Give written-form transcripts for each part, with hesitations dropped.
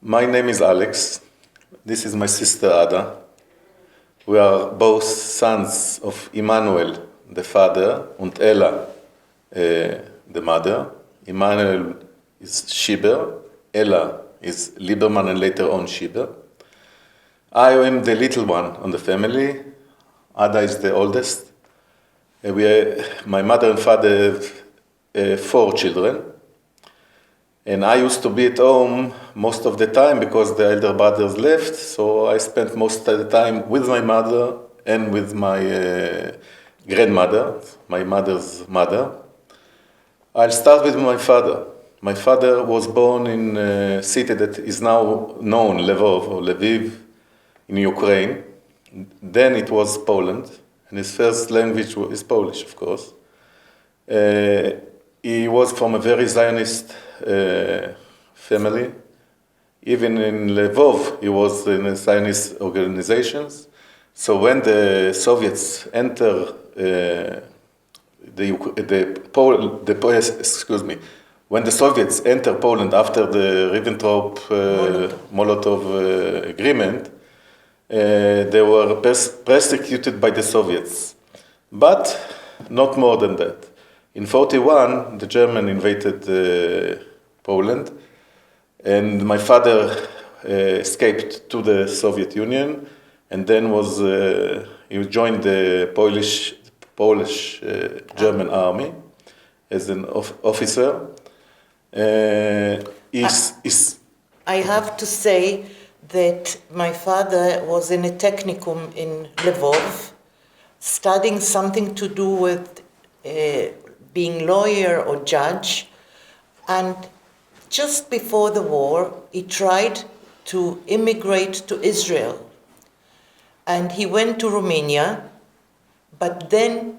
My name is Alex. This is my sister Ada. We are both sons of Immanuel, the father, and Ella, the mother. Immanuel is Shiber, Ella is Liebermann and later on Shiber. I am the little one on the family. Ada is the oldest. My mother and father have 4 children. And I used to be at home most of the time because the elder brothers left, so I spent most of the time with my mother and with my grandmother, my mother's mother. I'll start with my father. My father was born in a city that is now known, Lvov or Lviv, in Ukraine. Then it was Poland, and his first language is Polish, of course. He was from a very Zionist family. Even in Lvov, he was in a Zionist organizations. So when the Soviets enter when the Soviets enter Poland after the Ribbentrop-Molotov agreement, they were persecuted by the Soviets, but not more than that. In 1941, the Germans invaded Poland, and my father escaped to the Soviet Union, and then he joined the Polish-German army as an officer. I have to say that my father was in a technicum in Lvov, studying something to do with being lawyer or judge, and just before the war he tried to immigrate to Israel, and he went to Romania, but then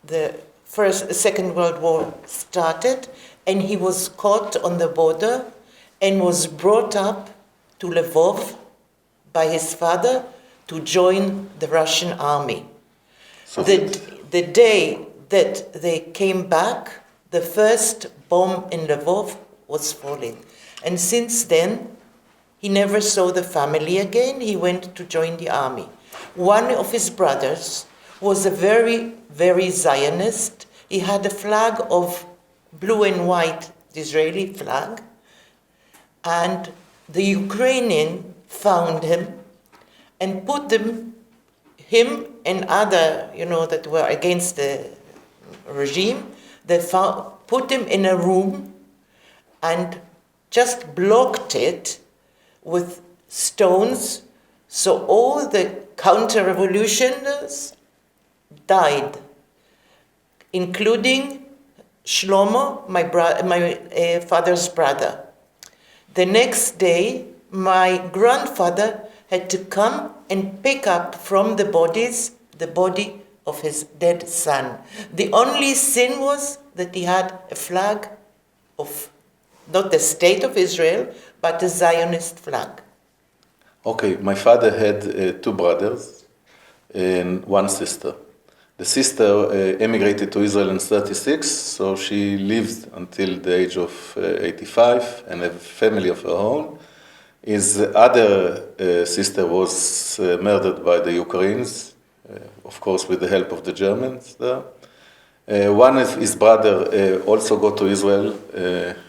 the Second World War started and he was caught on the border and was brought up to Lvov by his father to join the Russian army. So the day that they came back, the first bomb in Lvov was falling. And since then, he never saw the family again. He went to join the army. One of his brothers was a very, very Zionist. He had a flag of blue and white, the Israeli flag. And the Ukrainian found him and put him and other, that were against the regime, they put him in a room and just blocked it with stones, so all the counter-revolutionaries died, including Shlomo, my father's brother. The next day, my grandfather had to come and pick up from the body of his dead son. The only sin was that he had a flag of, not the state of Israel, but a Zionist flag. Okay, my father had 2 brothers and 1 sister. The sister emigrated to Israel in 1936, so she lived until the age of 85 and have a family of her own. His other sister was murdered by the Ukrainians, of course with the help of the Germans there. One of his brother also got to Israel,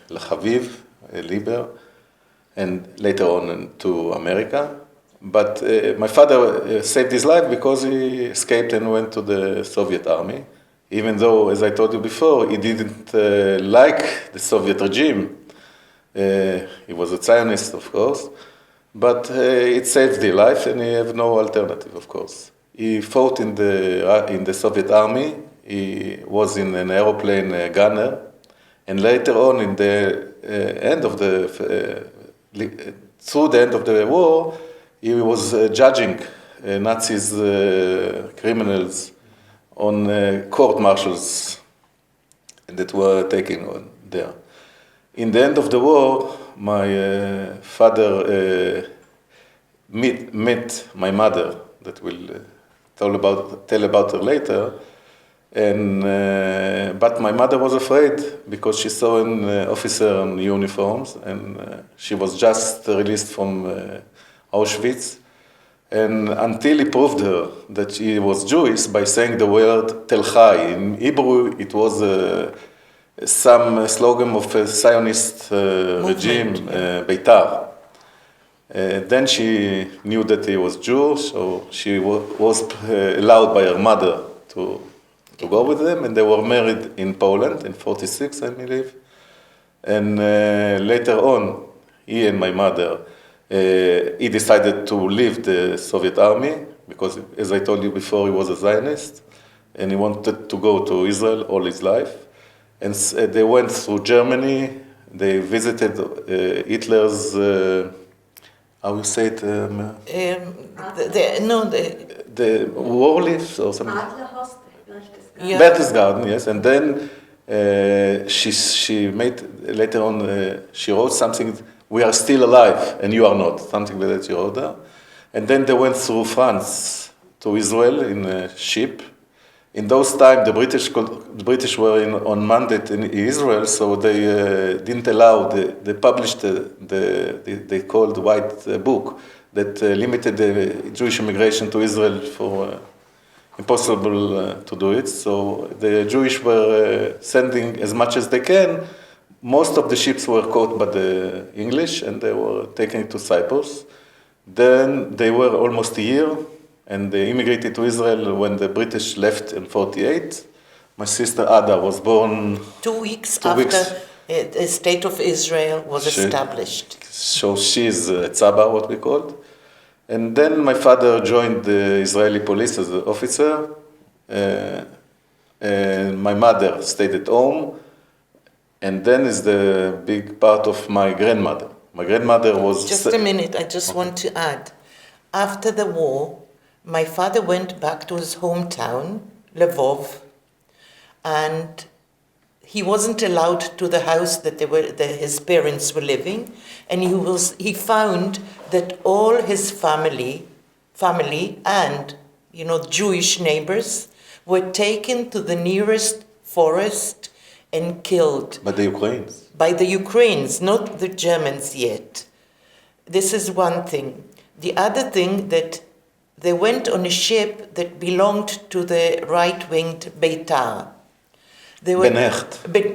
L'Chaviv, Liber, and later on to America. But my father saved his life because he escaped and went to the Soviet army, even though, as I told you before, he didn't like the Soviet regime. He was a Zionist, of course, but it saved his life and he had no alternative, of course. He fought in the Soviet army. He was in an aeroplane gunner, and later on, in the through the end of the war, he was judging Nazis criminals on court martials that were taken on there. In the end of the war, my father met my mother, that we'll tell about her later. But my mother was afraid because she saw an officer in uniforms, and she was just released from Auschwitz. And until he proved her that he was Jewish by saying the word Tel Chai. In Hebrew, it was some slogan of a Zionist regime, Beitar. Then she knew that he was Jewish, so she was allowed by her mother to go with them, and they were married in Poland in 46, I believe. And later on, he and my mother, he decided to leave the Soviet army because, as I told you before, he was a Zionist, and he wanted to go to Israel all his life. And they went through Germany. They visited Hitler's, how you say it? The war lives or something. Yeah. Berchtesgaden, yes. And then she made, later on, she wrote something, "We are still alive and you are not," something like that she wrote there. And then they went through France to Israel in a ship. In those times, the British were on mandate in Israel, so they didn't allow, they published they called White Book that limited the Jewish immigration to Israel for impossible to do it. So the Jewish were sending as much as they can. Most of the ships were caught by the English, and they were taken to Cyprus. Then they were almost a year, and they immigrated to Israel when the British left in 48. My sister Ada was born 2 weeks after the state of Israel was established. So she's a tzaba, what we called. And then my father joined the Israeli police as an officer. And my mother stayed at home. And then is the big part of my grandmother. My grandmother was... Just a minute, I just want to add. After the war, my father went back to his hometown, Lvov, and he wasn't allowed to the house that his parents were living, and he found that all his family and Jewish neighbors were taken to the nearest forest and killed. By the Ukrainians? By the Ukrainians, not the Germans yet. This is one thing. The other thing, that they went on a ship that belonged to the right-winged Beitar. Ben Hecht.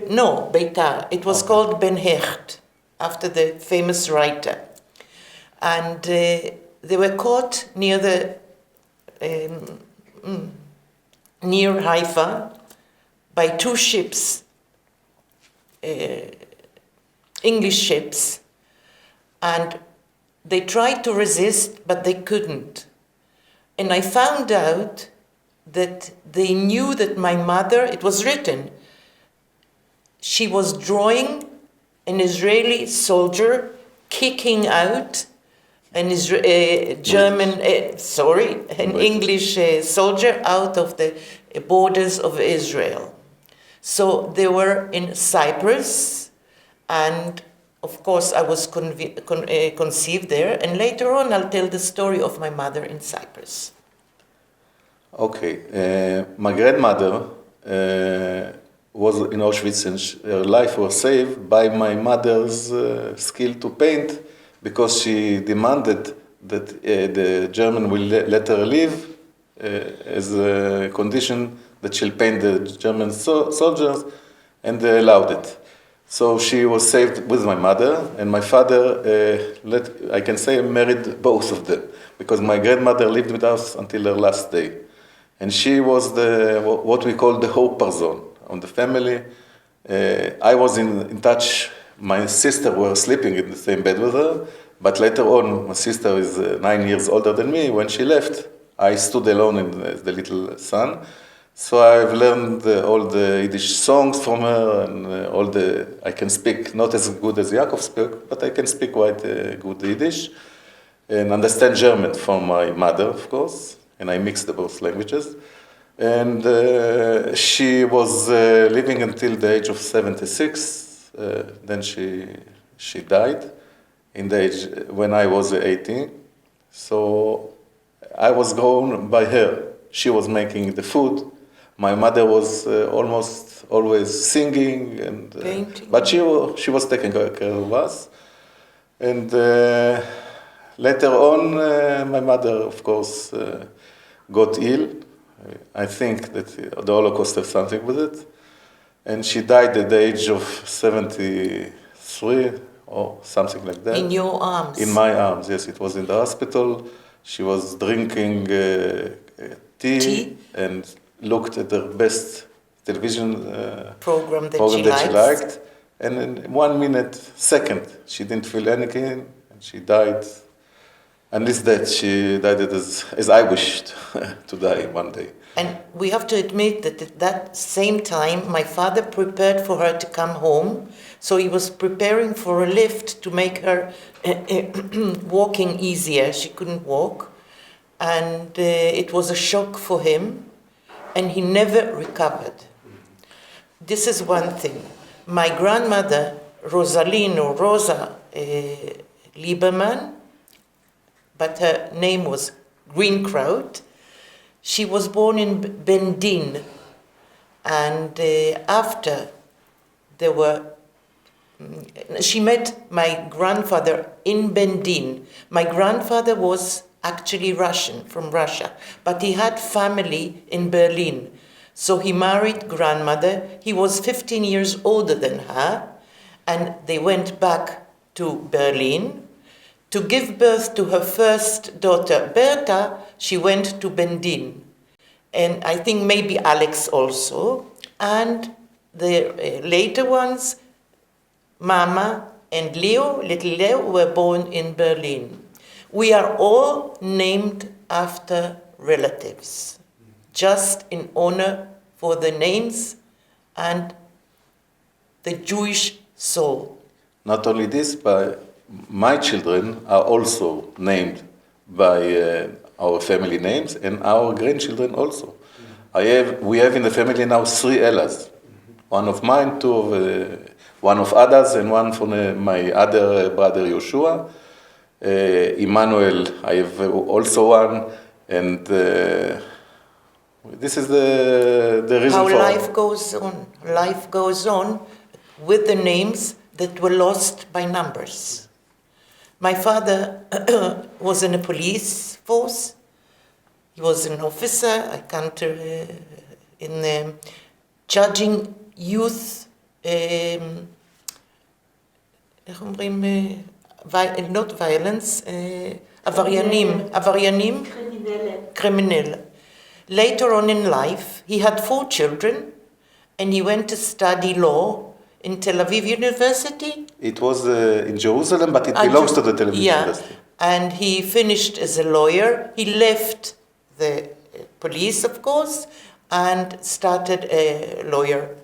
No, Beitar. It was called Ben Hecht, after the famous writer. And they were caught near near Haifa by two ships, English ships, and they tried to resist, but they couldn't. And I found out that they knew that my mother, it was written, she was drawing an Israeli soldier kicking out an English soldier out of the borders of Israel. So they were in Cyprus, and of course I was conceived there, and later on I'll tell the story of my mother in Cyprus. Okay, my grandmother was in Auschwitz, and her life was saved by my mother's skill to paint, because she demanded that the German will let her leave as a condition that she'll paint the German soldiers, and they allowed it. So she was saved with my mother, and my father, I can say, married both of them, because my grandmother lived with us until her last day. And she was what we call the hope person on the family. I was in touch. My sister were sleeping in the same bed with her, but later on, my sister is 9 years older than me. When she left, I stood alone as the little son. So I've learned all the Yiddish songs from her, and I can speak, not as good as Yaakov spoke, but I can speak quite good Yiddish, and understand German from my mother, of course, and I mixed both languages. And she was living until the age of 76. Then she died in the age when I was 18. So I was grown by her. She was making the food. My mother was almost always singing, and Painting. but she was taking care of us. And later on, my mother, of course, got ill. I think that the Holocaust has something with it. And she died at the age of 73 or something like that. In your arms. In my arms, yes. It was in the hospital. She was drinking tea and looked at the best television program that she liked. And in 1 minute, second, she didn't feel anything, and she died. And this death, she died as I wished to die one day. And we have to admit that at that same time, my father prepared for her to come home. So he was preparing for a lift to make her walking easier. She couldn't walk. And it was a shock for him. And he never recovered. This is one thing. My grandmother, Rosaline or Rosa Liebermann, but her name was Greenkraut. She was born in Bendin, and after there were, she met my grandfather in Bendin. My grandfather was actually Russian, from Russia, but he had family in Berlin. So he married grandmother. He was 15 years older than her, and they went back to Berlin. To give birth to her first daughter, Berta, she went to Bendin. And I think maybe Alex also. And the later ones, Mama and Leo, little Leo, were born in Berlin. We are all named after relatives, just in honor for the names and the Jewish soul. Not only this, but my children are also named by our family names, and our grandchildren also. We have in the family now 3 Ellas. One of mine, one of Ada's, and one from my other brother Yoshua. Emmanuel, I have also one, and this is the reason how for life goes on. Life goes on with the names that were lost by numbers. My father was in a police force. He was an officer, in judging youth, not violence, עבריינים, criminal. Later on in life, he had 4 children, and he went to study law in Tel Aviv University. It was in Jerusalem, but it belongs to the Tel Aviv University. And he finished as a lawyer. He left the police, of course, and started a lawyer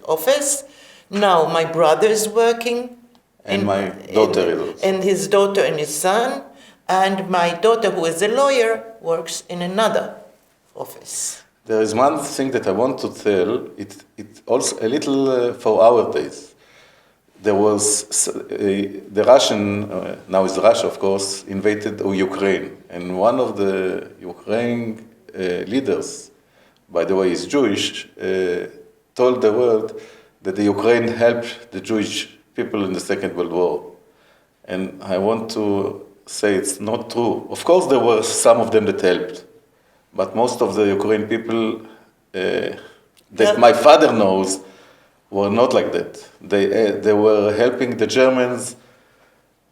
office. Now my brother is working. And my daughter and his daughter and his son. And my daughter, who is a lawyer, works in another office. There is one thing that I want to tell. It also a little for our days. There was the Russian, now it's Russia, of course, invaded Ukraine, and one of the Ukraine leaders, by the way, is Jewish, told the world that the Ukraine helped the Jewish people in the Second World War, and I want to say it's not true. Of course, there were some of them that helped. But most of the Ukrainian people that my father knows were not like that. They were helping the Germans,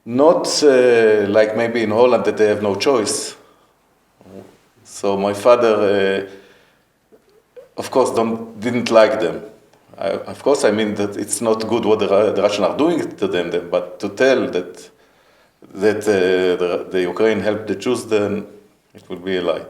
not like maybe in Holland that they have no choice. So my father, of course, didn't like them. Of course, I mean that it's not good what the Russians are doing to them, but to tell that the Ukraine helped the Jews, then it would be a lie.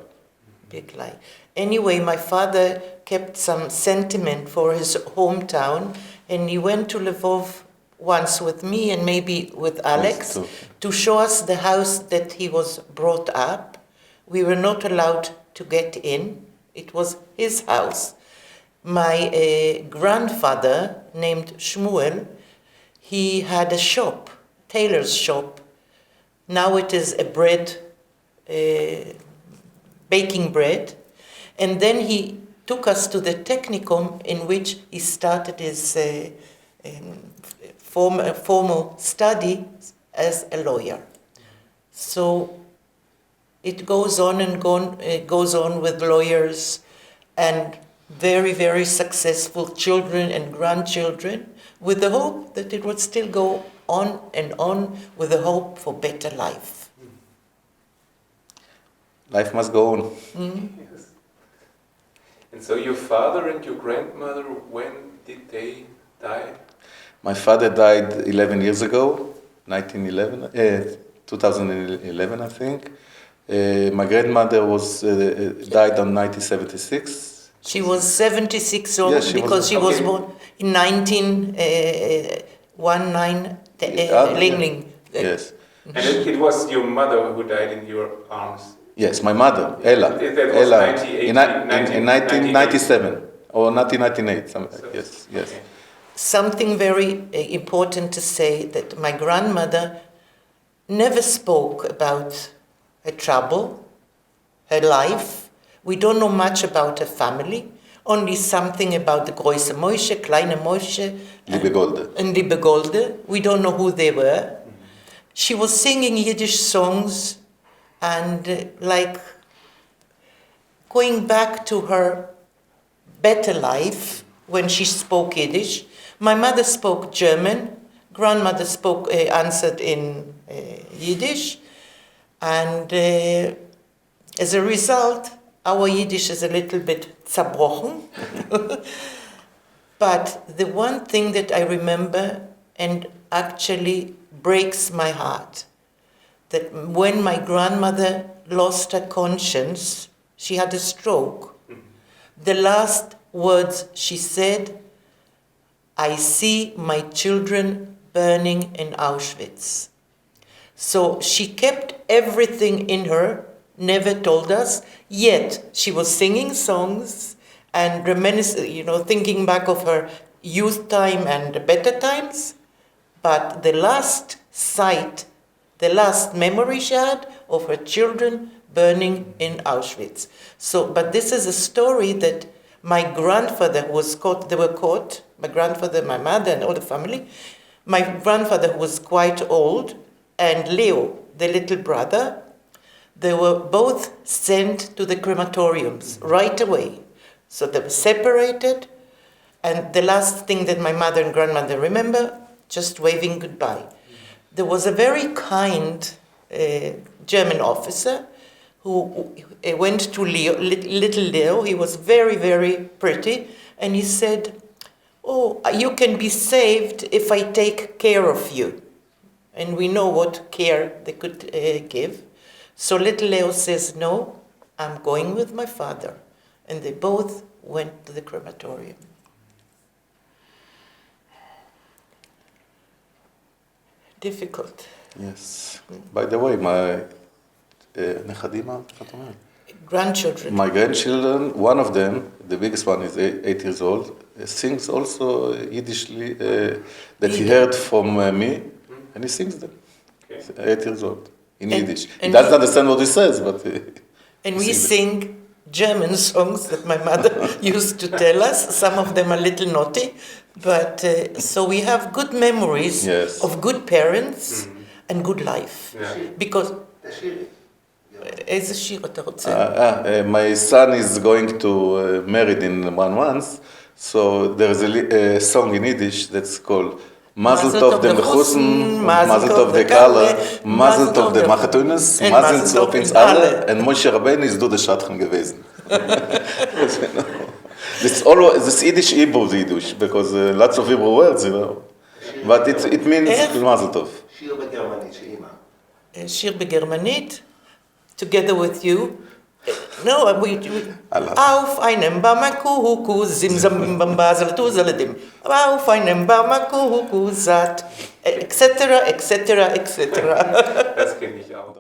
Big lie. Anyway, my father kept some sentiment for his hometown, and he went to Lvov once with me and maybe with Alex to show us the house that he was brought up. We were not allowed to get in. It was his house. My grandfather, named Shmuel, he had a shop, tailor's shop. Now it is a bread, baking bread. And then he took us to the technicum in which he started his formal study as a lawyer. So it goes on and goes on with lawyers and very, very successful children and grandchildren, with the hope that it would still go on and on with the hope for better life. Life must go on. Yes. And so your father and your grandmother, when did they die? My father died 11 years ago, 2011, I think. My grandmother died in 1976. She was 76 old because she was born in 1919. Yes. And it was your mother who died in your arms? Yes, my mother, Ella. That was Ella, in 1997 or 1998. Yes. Okay. Something very important to say, that my grandmother never spoke about her trouble, her life. We don't know much about her family, only something about the Große Moshe, Kleine Moshe, Liebe Golde. And Liebe Golde. We don't know who they were. She was singing Yiddish songs and like going back to her better life when she spoke Yiddish. My mother spoke German, grandmother answered in Yiddish, and as a result, our Yiddish is a little bit zerbrochen. But the one thing that I remember and actually breaks my heart, that when my grandmother lost her conscience, she had a stroke. The last words she said, "I see my children burning in Auschwitz." So she kept everything in her, never told us, yet she was singing songs and thinking back of her youth time and better times. But the last sight, the last memory she had of her children burning in Auschwitz. So, but this is a story that my grandfather was caught, they were caught, my grandfather, my mother, and all the family. My grandfather was quite old, and Leo, the little brother, they were both sent to the crematoriums right away. So they were separated, and the last thing that my mother and grandmother remember, just waving goodbye. There was a very kind German officer who went to Leo, little Leo. He was very, very pretty, and he said, "Oh, you can be saved if I take care of you." And we know what care they could give. So little Leo says, "No, I'm going with my father." And they both went to the crematorium. Difficult. Yes. By the way, my grandchildren. My grandchildren, one of them, the biggest one is 8 years old, sings also Yiddish that he heard from me, and he sings them. Okay. 8 years old in Yiddish. He doesn't understand what he says, but and we sing German songs that my mother used to tell us. Some of them are a little naughty, but so we have good memories of good parents and good life. Yeah. Because my son is going to married in 1 month, so there's a song in Yiddish that's called Mazel Tov dem Bechusen, Mazel Tov de Kale, Mazel Tov de Machatunis, Mazel Tov ins alle, and Moshe Rabbeinu is do the Shatchan gewesen. This Yiddish Hebrew Yiddish, because lots of Hebrew words, but it means Mazel Tov. שיר בגרמנית, שאימא. שיר בגרמנית, together with you. No, auf einem Bamakuhuku, zimzam bambazal tuzaladim, auf einem Bamakuhuku zat, etc., etc., etc. Das kenne ich auch.